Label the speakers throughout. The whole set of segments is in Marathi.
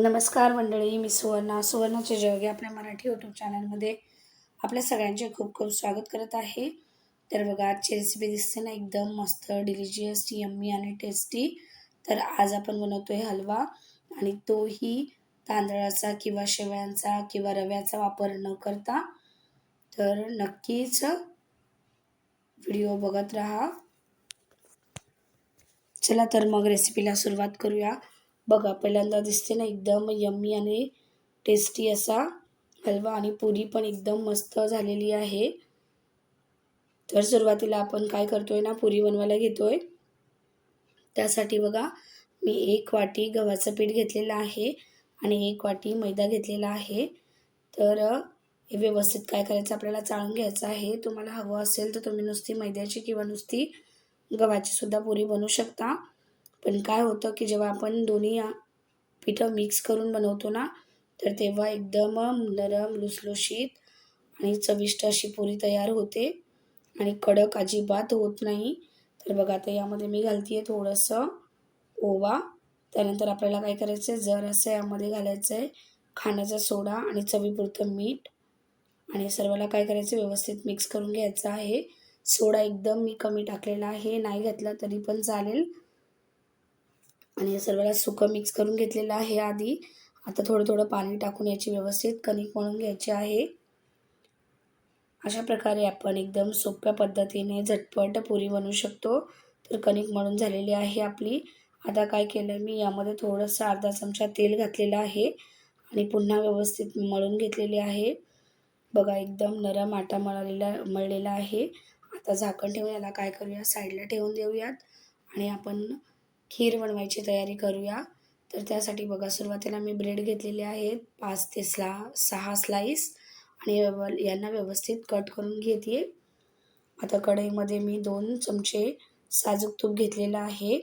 Speaker 1: नमस्कार मंडळी, मी सुवर्णाचे जग या आपल्या मराठी यूट्यूब चॅनलमध्ये आपल्या सगळ्यांचे खूप खूप स्वागत करत आहे. तर बघा, आजची रेसिपी दिसते ना एकदम मस्त, डिलिशियस, यम्मी आणि टेस्टी. तर आज आपण बनवतोय हलवा, आणि तोही तांदळाचा किंवा शेवयांचा किंवा रव्याचा वापर न करता. तर नक्कीच व्हिडिओ बघत राहा. चला तर मग रेसिपीला सुरुवात करूया. बघा, पहिल्यांदा दिसते ना एकदम यम्मी आणि टेस्टी असा हलवा, आणि पुरी पण एकदम मस्त झालेली आहे. तर सुरुवातीला आपण काय करतोय ना, पुरी बनवायला घेतोय. त्यासाठी बघा, मी 1 वाटी गव्हाचं पीठ घेतलेलं आहे आणि 1 वाटी मैदा घेतलेला आहे. तर हे व्यवस्थित काय करायचं, आपल्याला चाळून घ्यायचं आहे. तुम्हाला हवं असेल तर तुम्ही नुसती मैद्याची किंवा नुसती गव्हाची सुद्धा पुरी बनवू शकता. पण काय होतं की जेव्हा आपण दोन्ही पिठं मिक्स करून बनवतो ना, तर तेव्हा एकदम नरम, लुसलुशीत आणि चविष्ट अशी पुरी तयार होते आणि कडक अजिबात होत नाही. तर बघा, आता यामध्ये मी घालते आहे थोडंसं ओवा. त्यानंतर आपल्याला काय करायचं आहे, जरासं यामध्ये घालायचं आहे खाण्याचा सोडा आणि चवीपुरतं मीठ, आणि सर्वाला काय करायचं, व्यवस्थित मिक्स करून घ्यायचं आहे. सोडा एकदम मी कमी टाकलेला आहे, नाही घातला तरी पण चालेल. आणि या सर्वाला सुकं मिक्स करून घेतलेलं आहे आधी. आता थोडं थोडं पाणी टाकून याची व्यवस्थित कणिक मळून घ्यायची आहे. अशा प्रकारे आपण एकदम सोप्या पद्धतीने झटपट पुरी बनवू शकतो. तर कणिक मळून झालेली आहे आपली. आता काय केलं मी, यामध्ये थोडंसं अर्धा चमचा तेल घातलेलं आहे आणि पुन्हा व्यवस्थित मळून घेतलेले आहे. बघा, एकदम नरम आटा मळलेला आहे. आता झाकण ठेवून याला काय करूया, साईडला ठेवून देऊयात आणि आपण खीर बनवायची तयारी करूया. तर त्यासाठी बघा, सुरुवातीला मी ब्रेड घेतलेले आहेत 5 ते 6 स्लाईस, आणि यांना व्यवस्थित कट करून घेते. आता कढईमध्ये मी 2 चमचे साजूक तूप घेतलेलं आहे.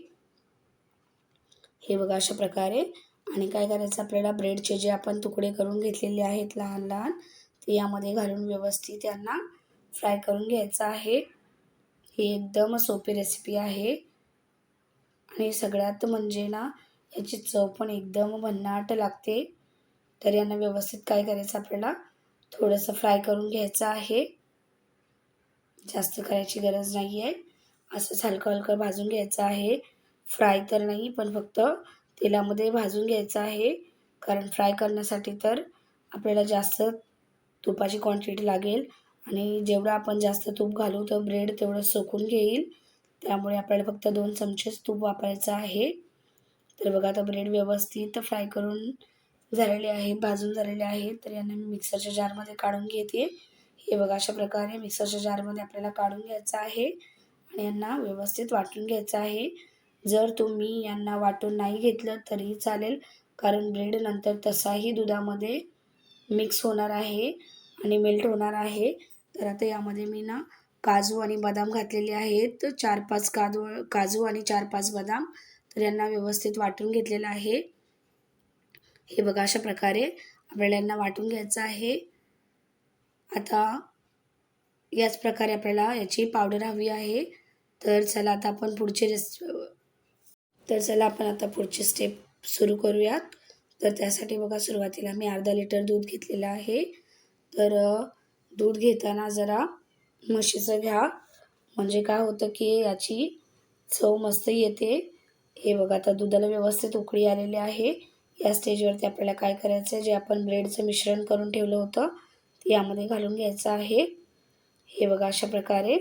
Speaker 1: हे बघा, अशा प्रकारे. आणि काय करायचं, आपल्याला ब्रेडचे जे आपण तुकडे करून घेतलेले आहेत लहान लहान, ते यामध्ये घालून व्यवस्थित यांना फ्राय करून घ्यायचं आहे. ही एकदम सोपी रेसिपी आहे आणि सगळ्यात म्हणजे ना, याची चव पण एकदम भन्नाट लागते. तर यांना व्यवस्थित काय करायचं, आपल्याला थोडंसं फ्राय करून घ्यायचं आहे. जास्त करायची गरज नाही आहे. असंच हलकं हलकं भाजून घ्यायचं आहे. फ्राय तर नाही, पण फक्त तेलामध्ये भाजून घ्यायचं आहे. कारण फ्राय करण्यासाठी तर आपल्याला जास्त तुपाची क्वांटिटी लागेल, आणि जेवढं आपण जास्त तूप घालू तर ब्रेड तेवढं सोकून घेईल. त्यामुळे आपल्याला फक्त 2 चमचेच तूप वापरायचं आहे. तर बघा, आता ब्रेड व्यवस्थित फ्राय करून झालेले आहे, भाजून झालेले आहे. तर यांना मी मिक्सरच्या जारमध्ये काढून घेते. हे बघा, अशा प्रकारे मिक्सरच्या जारमध्ये आपल्याला काढून घ्यायचं आहे आणि यांना व्यवस्थित वाटून घ्यायचं आहे. जर तुम्ही यांना वाटून नाही घेतलं तरीही चालेल, कारण ब्रेड नंतर तसाही दुधामध्ये मिक्स होणार आहे आणि मेल्ट होणार आहे. तर आता यामध्ये मी ना काजू आणि बदाम घातलेले आहेत. 4-5 काजू आणि 4-5 बदाम. तर यांना व्यवस्थित वाटून घेतलेलं आहे. हे बघा, अशा प्रकारे आपल्याला यांना वाटून घ्यायचं आहे. आता याच प्रकारे आपल्याला याची पावडर हवी आहे. तर चला आता आपण पुढची स्टेप सुरू करूयात. तर त्यासाठी बघा, सुरुवातीला मी अर्धा लिटर दूध घेतलेलं आहे. तर दूध घेताना जरा म्हशीचं घ्या, म्हणजे काय होतं की याची चव मस्त येते. हे बघा, आता दुधाला व्यवस्थित उकळी आलेली आहे. या स्टेजवरती आपल्याला काय करायचं आहे, जे आपण ब्रेडचं मिश्रण करून ठेवलं होतं ते यामध्ये घालून घ्यायचं आहे. हे बघा, अशा प्रकारे.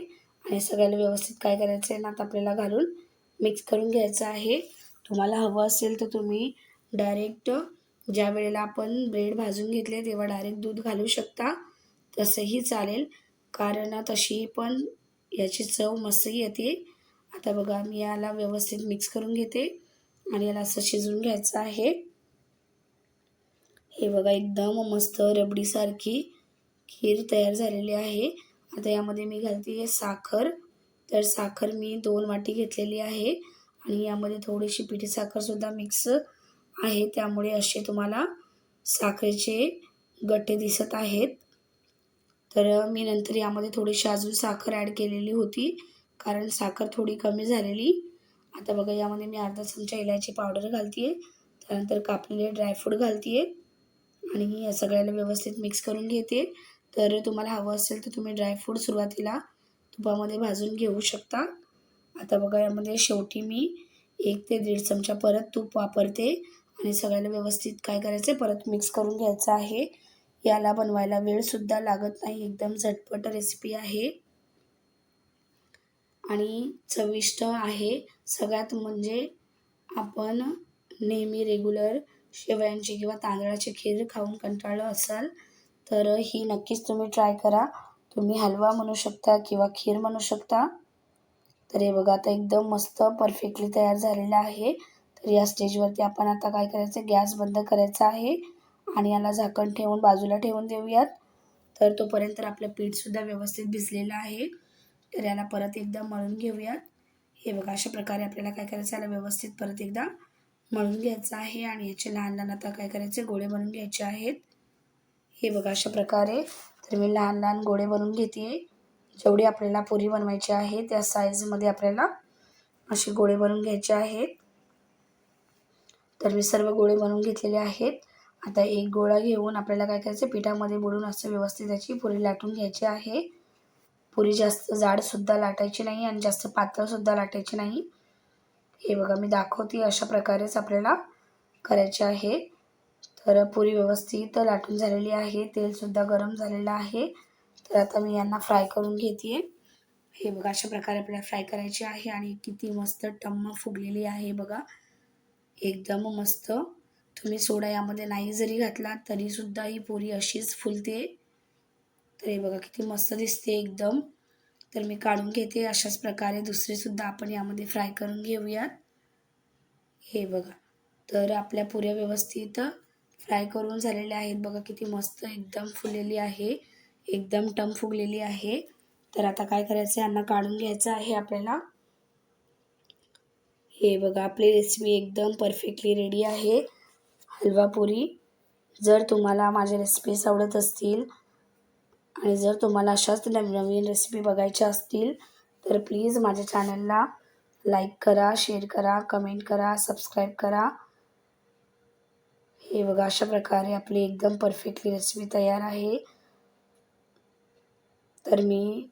Speaker 1: आणि सगळ्याला व्यवस्थित काय करायचं आहे ना, आता आपल्याला घालून मिक्स करून घ्यायचं आहे. तुम्हाला हवं असेल तर तुम्ही डायरेक्ट ज्या वेळेला आपण ब्रेड भाजून घेतले तेव्हा डायरेक्ट दूध घालू शकता, तसंही चालेल, कारण तशी पण याची चव मस्त येते. आता बघा, मी याला व्यवस्थित मिक्स करून घेते आणि याला असं शिजवून घ्यायचं आहे. हे बघा, एकदम मस्त रबडीसारखी खीर तयार झालेली आहे. आता यामध्ये मी घालते आहे साखर. तर साखर मी 2 वाटी घेतलेली आहे आणि यामध्ये थोडीशी पिठी साखरसुद्धा मिक्स आहे. त्यामुळे असे तुम्हाला साखरेचे गट्टे दिसत आहेत. तर मी नंतर यामध्ये थोडीशी अजून साखर ॲड केलेली होती, कारण साखर थोडी कमी झालेली. आता बघा, यामध्ये मी अर्धा चमचा इलायची पावडर घालते आहे. त्यानंतर कापलेले ड्रायफ्रूट घालते आणि या सगळ्याला व्यवस्थित मिक्स करून घेते. तर तुम्हाला हवं असेल तर तुम्ही ड्रायफ्रूट सुरुवातीला तुपामध्ये भाजून घेऊ शकता. आता बघा यामध्ये शेवटी मी 1 ते 1.5 चमचा परत तूप वापरते आणि सगळ्याला व्यवस्थित काय करायचं आहे परत मिक्स करून घ्यायचं आहे. याला बनवायला वेळसुद्धा लागत नाही, एकदम झटपट रेसिपी आहे आणि चविष्ट आहे. सगळ्यात म्हणजे आपण नेहमी रेग्युलर शेवयांची किंवा तांदळाची खीर खाऊन कंटाळलो असाल तर ही नक्कीच तुम्ही ट्राय करा. तुम्ही हलवा म्हणू शकता किंवा खीर म्हणू शकता. तर हे बघा आता एकदम मस्त परफेक्टली तयार झालेलं आहे. तर या स्टेजवरती आपण आता काय करायचं, गॅस बंद करायचा आहे आणि याला झाकण ठेवून बाजूला ठेवून देऊयात. तर तोपर्यंत आपलं पीठसुद्धा व्यवस्थित भिजलेलं आहे. तर याला परत एकदा मळून घेऊयात. हे बघा अशा प्रकारे आपल्याला काय करायचं, याला व्यवस्थित परत एकदा मळून घ्यायचं आहे आणि याचे लहान लहान आता काय करायचे गोळे बनवून घ्यायचे आहेत. हे बघा अशा प्रकारे तर मी लहान लहान गोळे बनवून घेते. जेवढी आपल्याला पुरी बनवायची आहे त्या साईजमध्ये आपल्याला असे गोळे बनवून घ्यायचे आहेत. तर मी सर्व गोळे बनवून घेतलेले आहेत. आता एक गोळा घेऊन आपल्याला काय करायचं, पिठामध्ये बुडवून असं व्यवस्थित त्याची पुरी लाटून घ्यायची आहे. पुरी जास्त जाडसुद्धा लाटायची नाही आणि जास्त पातळसुद्धा लाटायची नाही. हे बघा मी दाखवते अशा प्रकारेच आपल्याला करायचे आहे. तर पुरी व्यवस्थित लाटून झालेली आहे, तेलसुद्धा गरम झालेलं आहे. तर आता मी यांना फ्राय करून घेते. हे बघा अशा प्रकारे आपल्याला फ्राय करायची आहे आणि किती मस्त टम्म फुगलेली आहे बघा, एकदम मस्त. तुम्ही सोडा यामध्ये नाही जरी घातला तरीसुद्धा ही पुरी अशीच फुलते. तर हे बघा किती मस्त दिसते एकदम. तर मी काढून घेते. अशाच प्रकारे दुसरीसुद्धा आपण यामध्ये फ्राय करून घेऊयात. हे बघा तर आपल्या पुऱ्या व्यवस्थित फ्राय करून झालेल्या आहेत. बघा किती मस्त एकदम फुललेली आहे, एकदम टम फुगलेली आहे. तर आता काय करायचं, यांना काढून घ्यायचं आहे आपल्याला. हे बघा आपली रेसिपी एकदम परफेक्टली रेडी आहे, हलवा पुरी. जर तुम्हाला माझ्या रेसिपीज आवडत असतील आणि जर तुम्हाला अशाच नवीन रेसिपी बघायच्या असतील तर प्लीज माझ्या चॅनलला लाईक करा, शेअर करा, कमेंट करा, सबस्क्राईब करा. हे बघा अशा प्रकारे आपली एकदम परफेक्टली रेसिपी तयार आहे. तर मी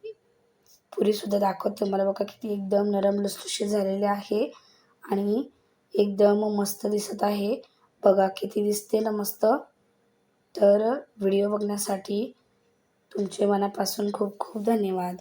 Speaker 1: पुरीसुद्धा दाखवते तुम्हाला. बघा किती एकदम नरम लुसलुशीत झालेले आहे आणि एकदम मस्त दिसत आहे. बघा किती दिसते ना मस्त. तर व्हिडिओ बघण्यासाठी तुमचे मनापासून खूप खूप धन्यवाद.